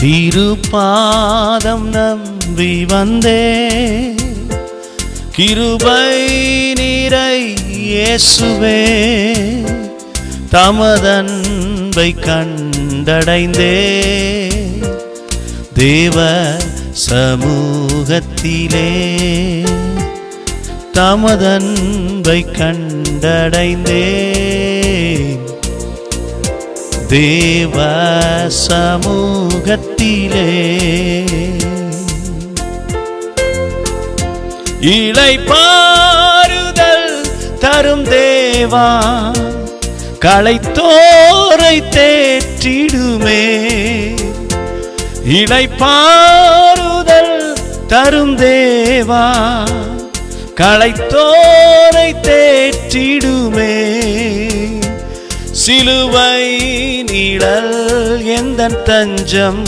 திருப்பாதம் நம்பி வந்தே, கிருபை நிறை இயேசுவே, தமதன்பை கண்டடைந்தே, தேவ சமூகத்திலே தமதன்பை கண்டடைந்தே, தேவ சமூகத்திலே இளைப்பாறுதல் தரும் தேவா, களைத்தோரை தேற்றிடுமே. இளைப்பாறுதல் தரும் தேவா, களைத்தோரை தேற்றிடுமே. சிலுவை நிழல் எந்தன் தஞ்சம்,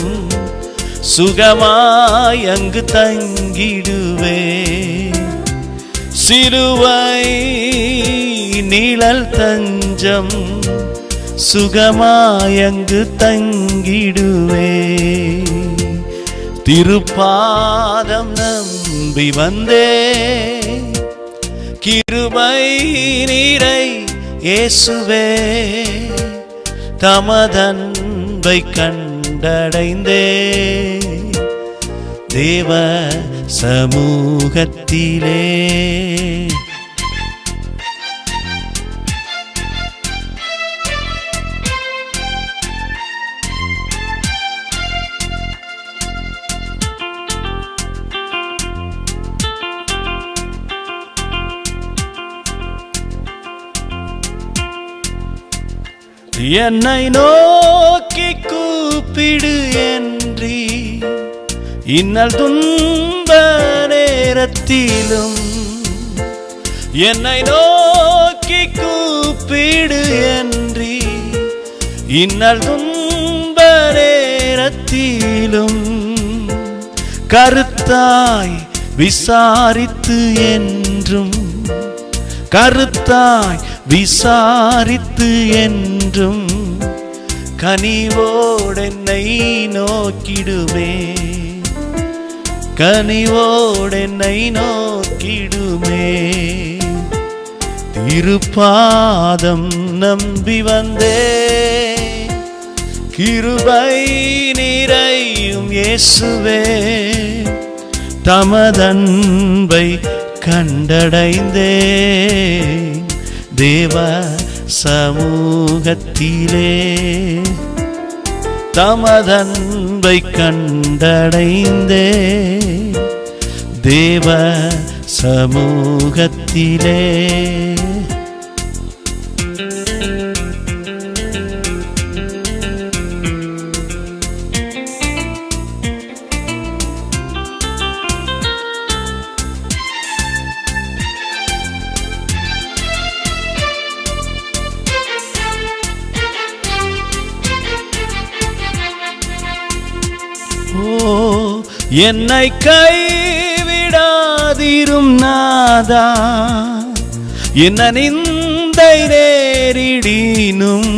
சுகமாய் அங்கு தங்கிடுவே. சிலுவை நிழல் தஞ்சம், சுகமாய் அங்கு தங்கிடுவே. திருப்பாதம் நம்பி வந்தே, கிருபை நிறை இயேசுவே, தமதன்பை கண்டடைந்தே, தேவ சமூகத்திலே. என்னை நோக்கி கூப்பிடு என்றீ, இன்னல் துன்ப நேரத்திலும். என்னை நோக்கி கூப்பிடு என்றீ, இன்னல் துன்ப நேரத்திலும். கருத்தாய் விசாரித்து என்றும், கருத்தாய் விசாரித்து என்றும், கனிவோடென்னை நோக்கிடுமே, கனிவோடென்னை நோக்கிடுமே. திருப்பாதம் நம்பி வந்தே, கிருபை நிறையும் இயேசுவே, தமதன்பை கண்டடைந்தே, தேவ சமூகத்திலே தமதன்பை கண்டடைந்தே, தேவ சமூகத்திலே. என்னை கைவிடாதிரும் நாதா, என்ன நிந்தை நேரிடினும்.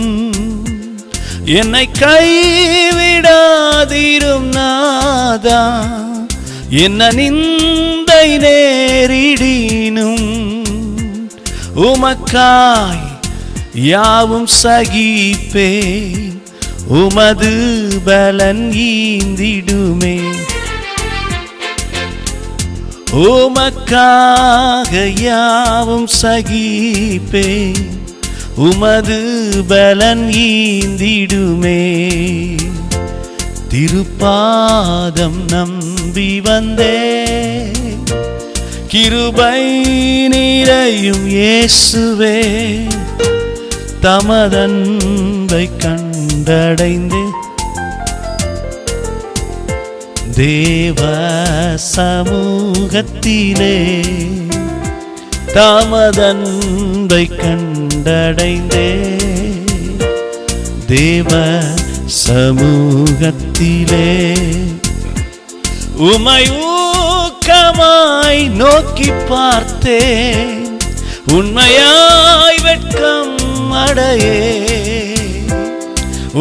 என்னை கைவிடாதிரும் நாதா, என்ன நிந்தை நேரிடினும். உமக்காய் யாவும் சகிப்பேன், உமது பலன் ஈந்திடுமே. உமக்காக யாவும் சகிப்பேன், உமது பலன் ஈந்திடுமே. திருப்பாதம் நம்பி வந்தே, கிருபை நிறையும் இயேசுவே, தமதன்பை கண்டடைந்தே, தேவ சமூகத்திலே தமதன்பை கண்டடைந்தே, தேவ சமூகத்திலே. உமை ஊக்கமாய் நோக்கி பார்த்தேன், உண்மையாய் வெட்கம் அடையே.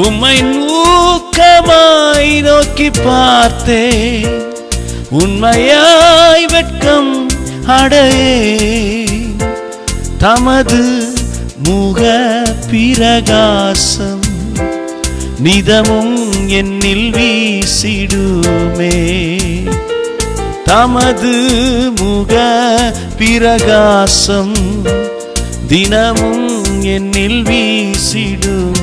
உம்மை ஊக்கமாய் நோக்கி பார்த்தேன், உண்மையாய் வெட்கம் அடையே. தமது முக பிரகாசம் நிதமும் என்னில் வீசிடுமே. தமது முக பிரகாசம் தினமும் என்னில் வீசிடும்.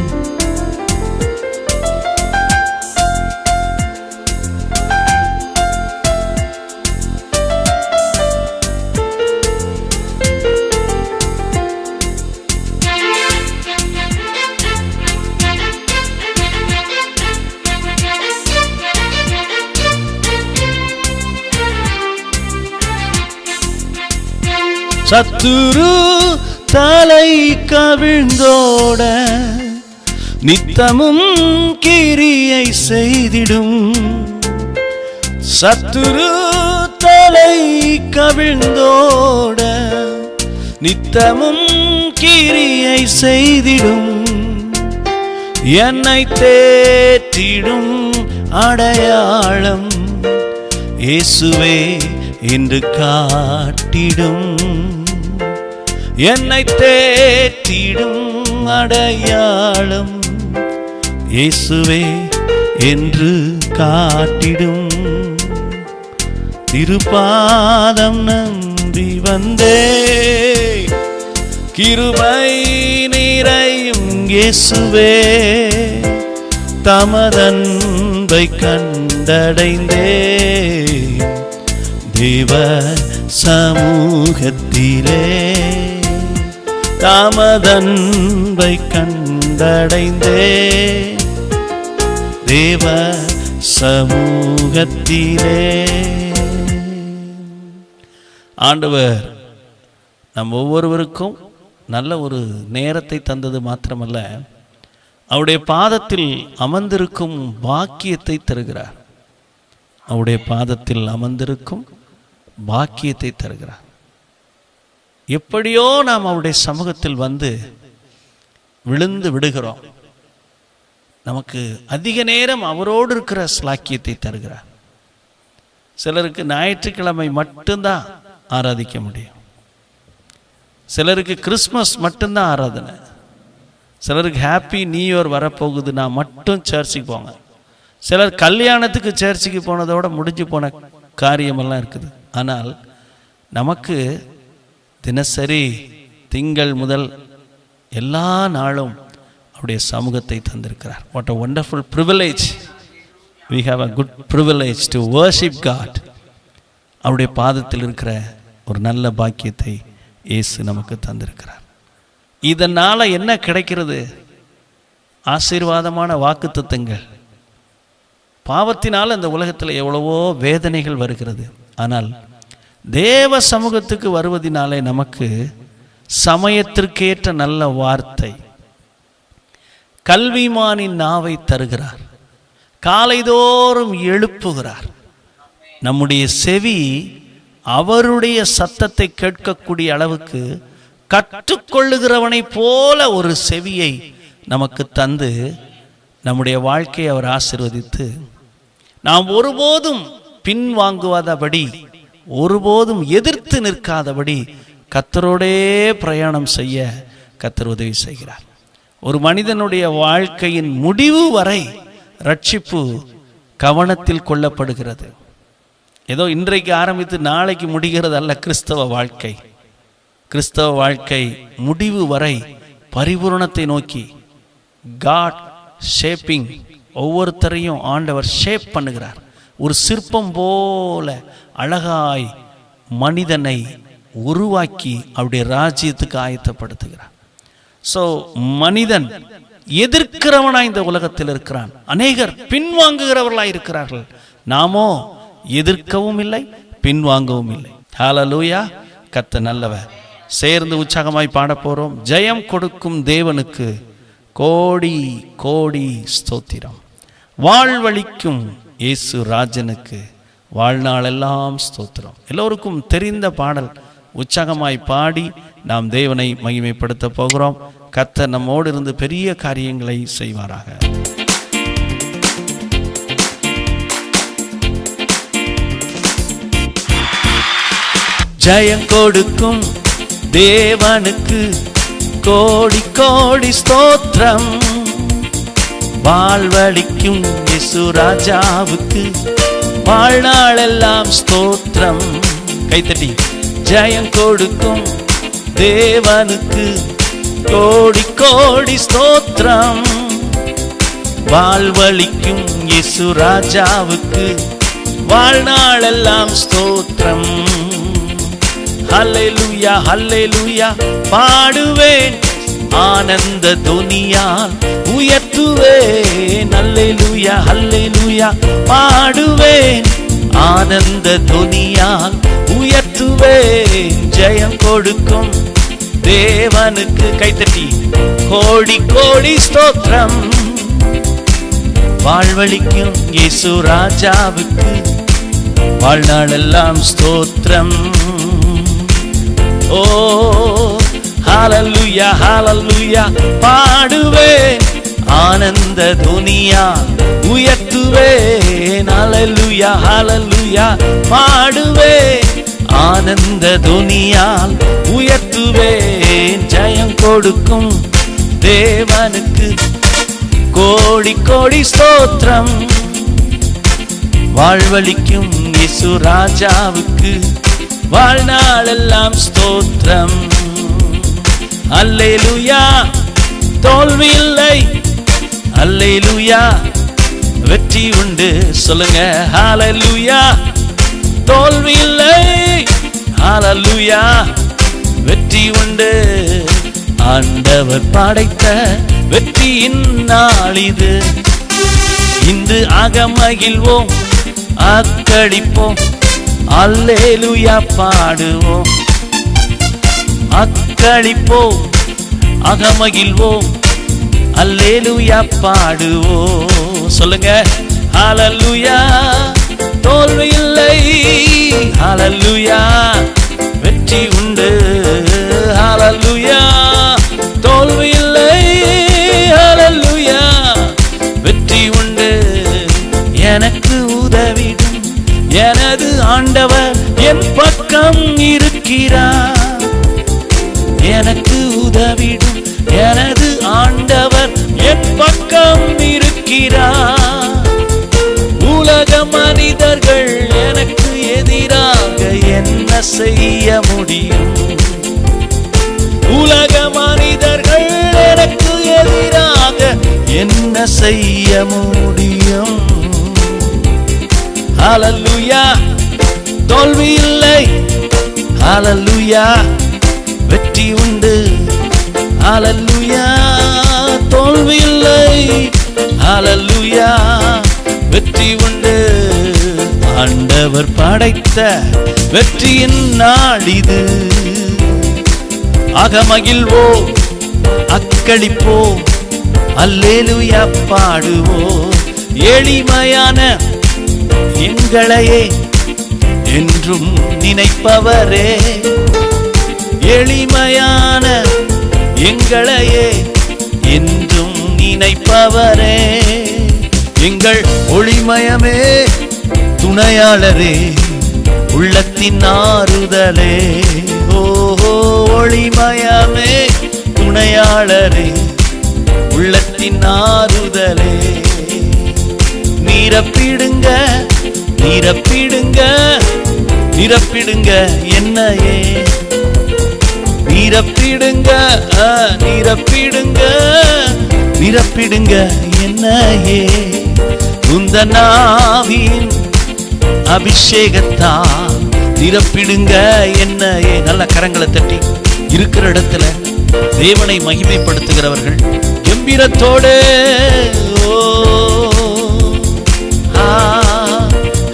சத்துரு தலை கவிழ்ந்தோட நித்தமும் கிரியை செய்திடும். சத்துரு தலை கவிழ்ந்தோட நித்தமும் கிரியை செய்திடும். என்னை தேற்றிடும் அடையாளம் இயேசுவே என்று காட்டிடும். என்னை தேற்றிடும் அடையாளம் இயேசுவே என்று காட்டிடும். திருப்பாதம் நம்பி வந்தே, கிருபை நிறையும் இயேசுவே. தமதன்பை கண்டடைந்தே, தேவ சமூகத்திலே. தாமதன்பை கண்டடைந்தே, தேவ சமூகத்திலே. ஆண்டவர் நம் ஒவ்வொருவருக்கும் நல்ல ஒரு நேரத்தை தந்தது மாத்திரமல்ல, அவருடைய பாதத்தில் அமர்ந்திருக்கும் பாக்கியத்தை தருகிறார். அவருடைய பாதத்தில் அமர்ந்திருக்கும் பாக்கியத்தை தருகிறார். எப்படியோ நாம் அவருடைய சமூகத்தில் வந்து விழுந்து விடுகிறோம். நமக்கு அதிக நேரம் அவரோடு இருக்கிற ஸ்லாக்கியத்தை தருகிறார். சிலருக்கு ஞாயிற்றுக்கிழமை மட்டும்தான் ஆராதிக்க முடியும். சிலருக்கு கிறிஸ்மஸ் மட்டும்தான் ஆராதனை. சிலருக்கு ஹாப்பி நியூ இயர் வரப்போகுதுன்னா மட்டும் சர்ச்சுக்கு போங்க. சிலர் கல்யாணத்துக்கு சர்ச்சுக்கு போனதோட முடிஞ்சு போன காரியமெல்லாம் இருக்குது. ஆனால் நமக்கு தினசரி திங்கள் முதல் எல்லா நாளும் அவருடைய சமூகத்தை தந்திருக்கிறார். What a wonderful privilege. We have a good privilege to worship God. அவருடைய பாதத்தில் இருக்கிற ஒரு நல்ல பாக்கியத்தை இயேசு நமக்கு தந்திருக்கிறார். இதனால என்ன கிடைக்கிறது? ஆசீர்வாதமான வாக்குத்தத்தங்கள். பாவத்தினால் இந்த உலகத்தில் எவ்வளவோ வேதனைகள் வருகிறது. ஆனால் தேவ சமூகத்துக்கு வருவதினாலே நமக்கு சமயத்திற்கேற்ற நல்ல வார்த்தை, கல்விமானின் நாவை தருகிறார், காலைதோறும் எழுப்புகிறார். நம்முடைய செவி அவருடைய சத்தத்தை கேட்கக்கூடிய அளவுக்கு கற்றுக்கொள்ளுகிறவனை போல ஒரு செவியை நமக்கு தந்து நம்முடைய வாழ்க்கையை அவர் ஆசீர்வதித்து, நாம் ஒருபோதும் பின்வாங்குவதபடி, ஒருபோதும் எதிர்த்து நிற்காதபடி கர்த்தரோடே பிரயாணம் செய்ய கர்த்தர் உதவி செய்கிறார். ஒரு மனிதனுடைய வாழ்க்கையின் முடிவு வரை ரட்சிப்பு கவனத்தில் கொள்ளப்படுகிறது. ஏதோ இன்றைக்கு ஆரம்பித்து நாளைக்கு முடிகிறது அல்ல கிறிஸ்தவ வாழ்க்கை. கிறிஸ்தவ வாழ்க்கை முடிவு வரை பரிபூரணத்தை நோக்கி காட் ஷேப்பிங், ஒவ்வொருத்தரையும் ஆண்டவர் ஷேப் பண்ணுகிறார். ஒரு சிற்பம் போல அழகாய் மனிதனை உருவாக்கி அவருடைய ராஜ்யத்துக்கு ஆயத்தப்படுத்துகிறார். ஸோ மனிதன் எதிர்க்கிறவனாய் இந்த உலகத்தில் இருக்கிறான். அநேகர் பின்வாங்குகிறவர்களாய் இருக்கிறார்கள். நாமோ எதிர்க்கவும் இல்லை, பின்வாங்கவும் இல்லை. ஹல்லேலூயா. கர்த்தர் நல்லவர். சேர்ந்து உற்சாகமாய் பாட போறோம். ஜெயம் கொடுக்கும் தேவனுக்கு கோடி கோடி ஸ்தோத்திரம். வாழ்வழிக்கும் இயேசு ராஜனுக்கு வாழ்நாளெல்லாம் ஸ்தோத்திரம். எல்லோருக்கும் தெரிந்த பாடல். உற்சாகமாய் பாடி நாம் தேவனை மகிமைப்படுத்த போகிறோம். கர்த்தர் நம்மோடு இருந்து பெரிய காரியங்களை செய்வாராக. ஜெயம் கொடுக்கும் தேவனுக்கு கோடி கோடி ஸ்தோத்திரம். வாழ்வளிக்கும் இயேசு ராஜாவுக்கு வாழ்நாளெல்லாம் ஸ்தோத்திரம். கைத்தட்டி. ஜெயம் கொடுக்கும் தேவனுக்கு கோடி கோடி ஸ்தோத்திரம். வாழ்வளிக்கும் இயேசு ராஜாவுக்கு வாழ்நாளெல்லாம் ஸ்தோத்திரம். ஹல்லேலூயா ஹல்லேலூயா பாடுவேன், ஆனந்த துனியால் உயர்த்துவேன். ஹல்லேலூயா ஹல்லேலூயா பாடுவேன், ஆனந்த துனியால் உயர்த்துவேன். ஜெயம் கொடுக்கும் தேவனுக்கு கைத்தட்டி கோடி கோடி ஸ்தோத்திரம். வாழ்வளிக்கும் இயேசு ராஜாவுக்கு வாழ்நாளெல்லாம் ஸ்தோத்திரம். ஓ ஹல்லேலூயா ஹல்லேலூயா பாடுவேன், ஆனந்த துனியால் உயர்த்துவேன். ஹல்லேலூயா ஹல்லேலூயா பாடுவேன், ஆனந்த துனியால் உயர்த்துவேன். ஜெயம் கொடுக்கும் தேவனுக்கு கோடி கோடி ஸ்தோத்திரம். வாழ்வளிக்கும் இயேசு ராஜாவுக்கு வாழ்நாளெல்லாம் ஸ்தோத்திரம். அல்லேலூயா தோல்வி இல்லை, அல்லேலூயா வெற்றி உண்டு. சொல்லுங்க ஹல்லேலூயா தோல்வி இல்லை, ஹல்லேலூயா வெற்றி உண்டு. ஆண்டவர் படைத்த வெற்றியின் நாள் இது. இன்று அகமகிழ்வோம் அக்களிப்போம், அல்லேலூயா பாடுவோம். அக்களிப்போம் அகமகிழ்வோம், அல்லேலூயா பாடுவோம். சொல்லுங்க ஹல்லேலூயா தோல்வி இல்லை, ஹல்லேலூயா வெற்றி உண்டு. ஹல்லேலூயா தோல்வி இல்லை, ஹல்லேலூயா வெற்றி உண்டு. எனக்கு உதவிடும் எனது ஆண்டவர் என் பக்கம் இருக்கிறார். எனக்கு உதவிடும் எனது ஆண்டவர் என் பக்கம் இருக்கிறார். உலக மனிதர்கள் எனக்கு எதிராக என்ன செய்ய முடியும்? உலக மனிதர்கள் எனக்கு எதிராக என்ன செய்ய முடியும்? ஹல்லேலூயா தோல்வி இல்லை, ஹல்லேலூயா வெற்றி உண்டு. ஹல்லேலூயா தோல்வி இல்லை, ஹல்லேலூயா வெற்றி உண்டு. ஆண்டவர் படைத்த வெற்றியின் நாள் இது. அகமகிழ்வோம் அக்களிப்போம், அல்லேலூயா பாடுவோம். எளிமையான எங்களையே என்றும் நினைப்பவரே, எளிமையான எங்களையே என்றும் நினைப்பவரே. எங்கள் ஒளிமயமே துணையாளரே, உள்ளத்தின் ஆறுதலே. ஓஹோ ஒளிமயமே துணையாளரே, உள்ளத்தின் ஆறுதலே. நிரப்பிடுங்க நிரப்பிடுங்க நிரப்பிடுங்க என்னையே, நிரப்பிடுங்க நிரப்பிடுங்க நிரப்பிடுங்க என்னையே. உந்தன் ஆவியின் அபிஷேகத்தால் நிரப்பிடுங்க என்னையே. நல்ல கரங்களை தட்டி இருக்கிற இடத்துல தேவனை மகிமைப்படுத்துகிறவர்கள் கம்பீரத்தோடு ஓ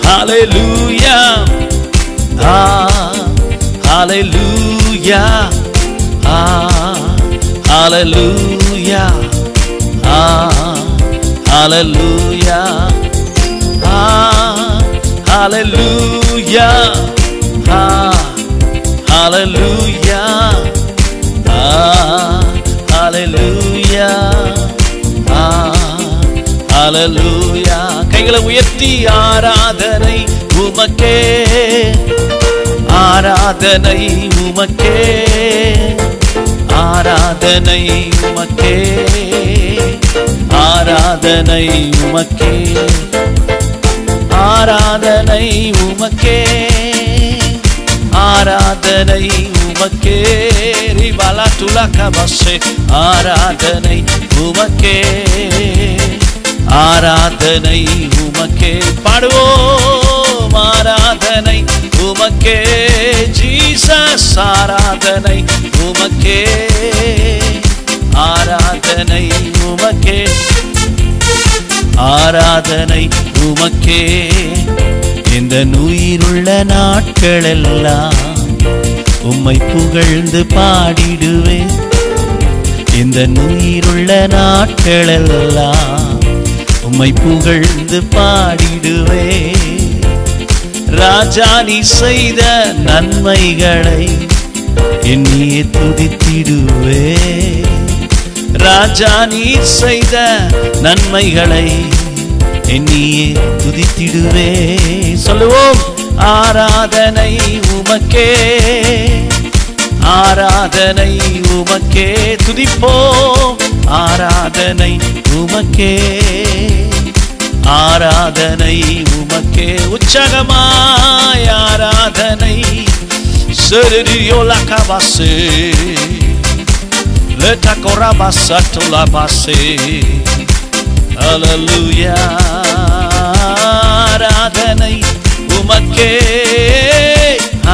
ஹல்லேலூயா ஹல்லேலூயா ஹல்லேலூயா ஹல்லேலூயா ஹல்லேலூயா ஹல்லேலூயா ஹல்லேலூயா ஹல்லேலூயா. கைகளை உயர்த்தி ஆராதனை உமக்கே, ஆராதனை உமக்கே, ஆராதனை உமக்கே, ஆராதனை உமக்கே, ஆராதனை உமக்கே, ஆராதனை உமக்கே. ரிபாலா துலகபசே, ஆராதனை உமக்கே, ஆராதனை உமக்கே. பாடுவோம், ஆராதனை உமக்கே ஜீசஸ், ஆராதனை உமக்கே, ஆராதனை உமக்கே, ஆராதனை உமக்கே. இந்த உயிருள்ள நாட்களெல்லாம் உம்மை புகழ்ந்து பாடிடுவேன். இந்த உயிருள்ள நாட்களெல்லாம் உம்மை புகழ்ந்து பாடிடுவேன். ராஜா நீ செய்த நன்மைகளை எண்ணியே துதித்திடுவே. ராஜா நீ செய்த நன்மைகளை எண்ணியே துதித்திடுவே. சொல்லுவோம், ஆராதனை உமக்கே, ஆராதனை உமக்கே. துதிப்போம், ஆராதனை உமக்கே, ஆராதனை உமக்கே. உற்சாகமாய் ஆராதனை. சரியோலகபாசே லெட்டகோரபாசட்டுலபாசே. ஹல்லேலூயா. ஆராதனை உமக்கே,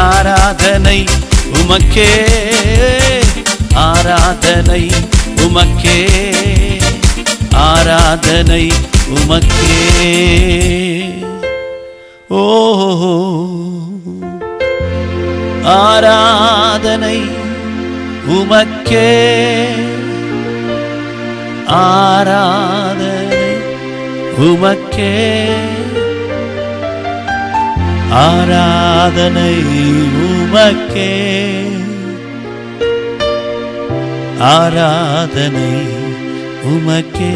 ஆராதனை உமக்கே, ஆராதனை உமக்கே, ஆராதனை உமக்கே. ஓ ஆராதனை உமக்கே, ஆராதனை உமக்கே, ஆராதனை உமக்கே, ஆராதனை உமக்கே.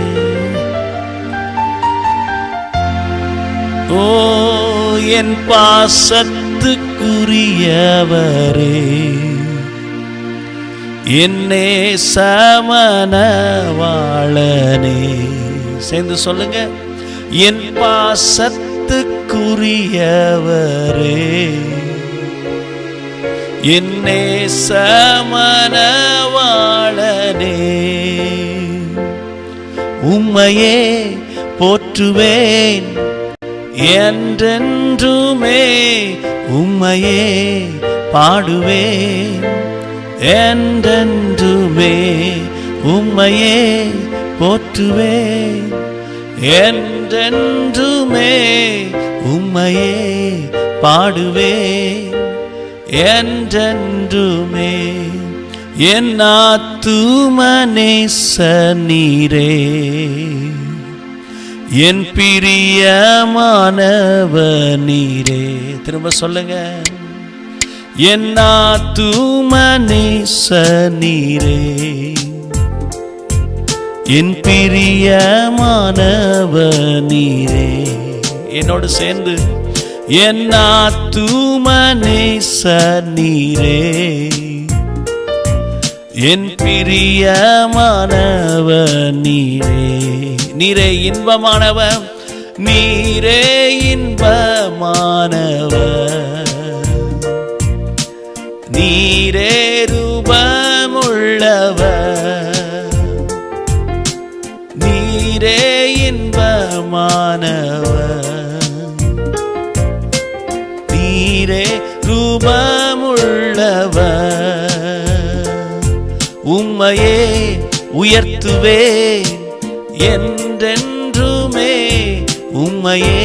ஓ என் பாசத்துக்குரியவரே, என்னே சமணவாளனே. சேர்ந்து சொல்லுங்க, என் பாசத்துக்குரியவரே, என்னே சமணவாளனே. உம்மையே போற்றுவேன் என்றென்றுமே, உம்மையே பாடுவேன் என்றென்றுமே. உம்மையே போற்றுவேன் என்றென்றுமே, உம்மையே பாடுவேன் என்றென்றுமே. என் ஆத்தும நேசனீரே, என் பிரியமானவனீரே. திரும்ப சொல்லுங்க, என் ஆத்தும நேசனீரே, என் பிரியமானவனீரே. என்னோடு சேர்ந்து, என் ஆத்தும நேசனீரே, என் பிரியமானவனீரே. நீரே இன்பமானவர், நீரே இன்பமானவர், நீரே ரூபமுள்ளவர், நீரே இன்பமானவர், நீரே ரூபமுள்ளவர். உம்மையே உயர்த்துவேன் என்றென்றுமே, உம்மையே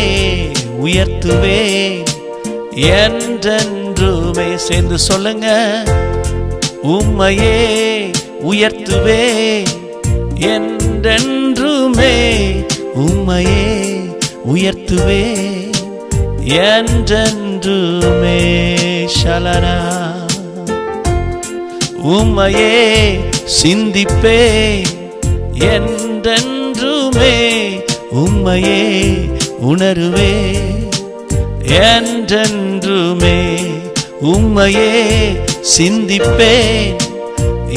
உயர்த்துவேன் என்றென்றுமே. சேர்ந்து சொல்லுங்க, உம்மையே உயர்த்துவேன் என்றென்றுமே, உம்மையே உயர்த்துவேன் என்றென்றுமே. ஷலரா. உம்மையே சிந்திப்பேன் என்றென்றுமே, உம்மையே உணருவேன் என்றென்றுமே. உம்மையே சிந்திப்பேன்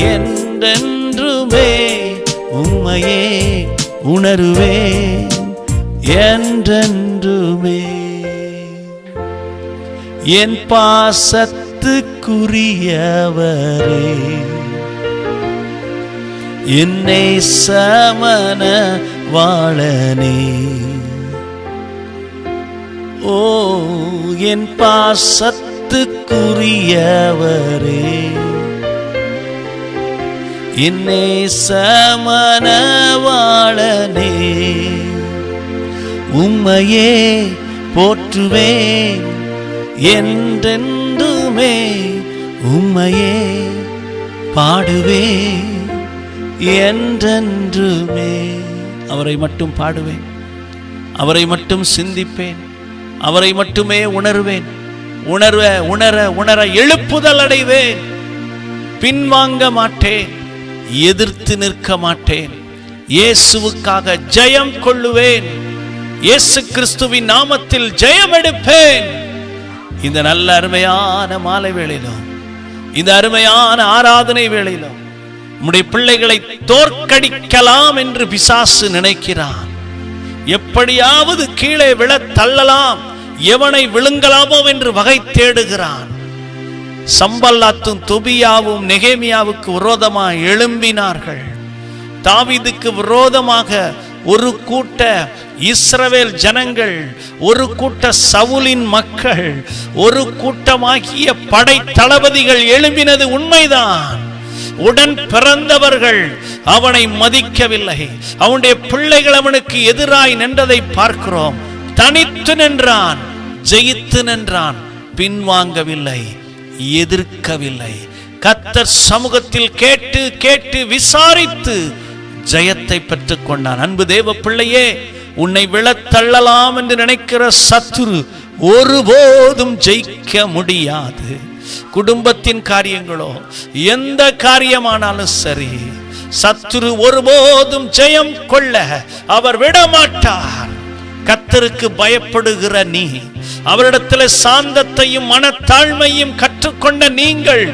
என்றென்றுமே, உம்மையே உணருவேன் என்றென்றுமே. என் பாசத்துக்குரியவரே, என்னை சமன வாழனே. ஓ என் பாசத்துக்குரியவரே, என்னை சமன வாழனே. உம்மையே போற்றுவேன் என்றென்றுமே, உம்மையே பாடுவேன் என்றென்றுமே. அவரை மட்டும் பாடுவேன், அவரை மட்டும் சிந்திப்பேன், அவரை மட்டுமே உணர்வேன். உணர உணர உணர எழுப்புதல் அடைவேன். பின்வாங்க மாட்டேன், எதிர்த்து நிற்க மாட்டேன். இயேசுவுக்காக ஜெயம் கொள்ளுவேன். இயேசு கிறிஸ்துவின் நாமத்தில் ஜெயம் எடுப்பேன். இந்த நல்ல அருமையான மாலை வேளையிலும், இந்த அருமையான ஆராதனை வேளையிலும் உம்முடைய பிள்ளைகளை தோற்கடிக்கலாம் என்று பிசாசு நினைக்கிறான். எப்படியாவது கீழே விழ தள்ளலாம், எவனை விழுங்கலாமோ என்று வகை தேடுகிறான். சம்பல்லாத்தும் தொபியாவும் நெகேமியாவுக்கு விரோதமாக எழும்பினார்கள். தாவீதுக்கு விரோதமாக ஒரு கூட்ட இஸ்ரவேல் ஜனங்கள், ஒரு கூட்ட சவுலின் மக்கள், ஒரு கூட்டமாகிய படை தளபதிகள் எழும்பினது உண்மைதான். உடன் பிறந்தவர்கள் அவனை மதிக்கவில்லை. அவனுடைய பிள்ளைகள் அவனுக்கு எதிராய் நின்றதை பார்க்கிறோம். தனித்து நின்றான், ஜெயித்து நின்றான், பின்வாங்கவில்லை, எதிர்க்கவில்லை. கர்த்தர் சமூகத்தில் கேட்டு கேட்டு விசாரித்து ஜெயத்தை பெற்றுக் கொண்டான். அன்பு தேவ பிள்ளையே, உன்னை விழத்தள்ளலாம் என்று நினைக்கிற சத்துரு ஒருபோதும் ஜெயிக்க முடியாது. குடும்பத்தின் காரியங்களோ எந்த காரியமானாலும் சரி, சத்துரு ஒருபோதும் ஜெயம் கொள்ள அவர் விடமாட்டார். கர்த்தருக்கு பயப்படுகிற நீ, அவரிடத்தில் சாந்தத்தையும் மனத்தாழ்மையும் கற்றுக்கொண்ட நீங்கள்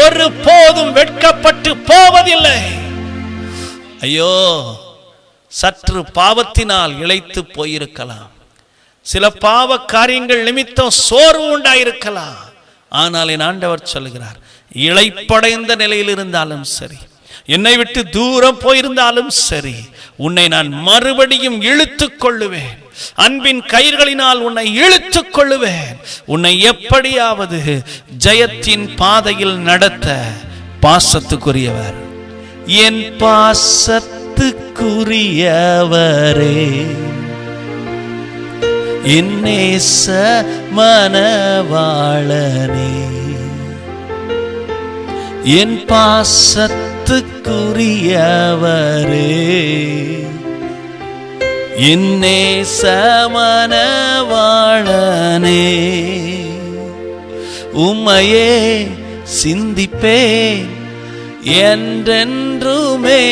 ஒருபோதும் வெட்கப்பட்டு போவதில்லை. ஐயோ, சற்று பாவத்தினால் இளைத்து போயிருக்கலாம், சில பாவ காரியங்கள் நிமித்தம் சோர்வு உண்டாயிருக்கலாம். ஆனால் என் ஆண்டவர் சொல்கிறார், இளைப்படைந்த நிலையில் இருந்தாலும் சரி, என்னை விட்டு தூரம் போயிருந்தாலும் சரி, உன்னை நான் மறுபடியும் இழுத்துக் கொள்ளுவேன். அன்பின் கயிர்களினால் உன்னை இழுத்துக் கொள்ளுவேன். உன்னை எப்படியாவது ஜெயத்தின் பாதையில் நடத்த பாசத்துக்குரியவர், என் பாசத்துக்குரியவரே, என் நேச மனவாளனே, என் பாசத்துக்குரியவரே, என் நேச மனவாளனே. உம்மையே சிந்திப்பேன் என்றென்றுமே,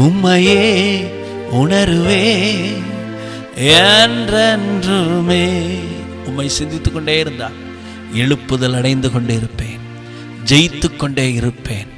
உம்மையே உணருவேன் என்றென்றுமே. உம்மை சிந்தித்துக் கொண்டே இருந்தால் எழுப்புதல் அடைந்து கொண்டே இருப்பேன், ஜெயித்து கொண்டே இருப்பேன்.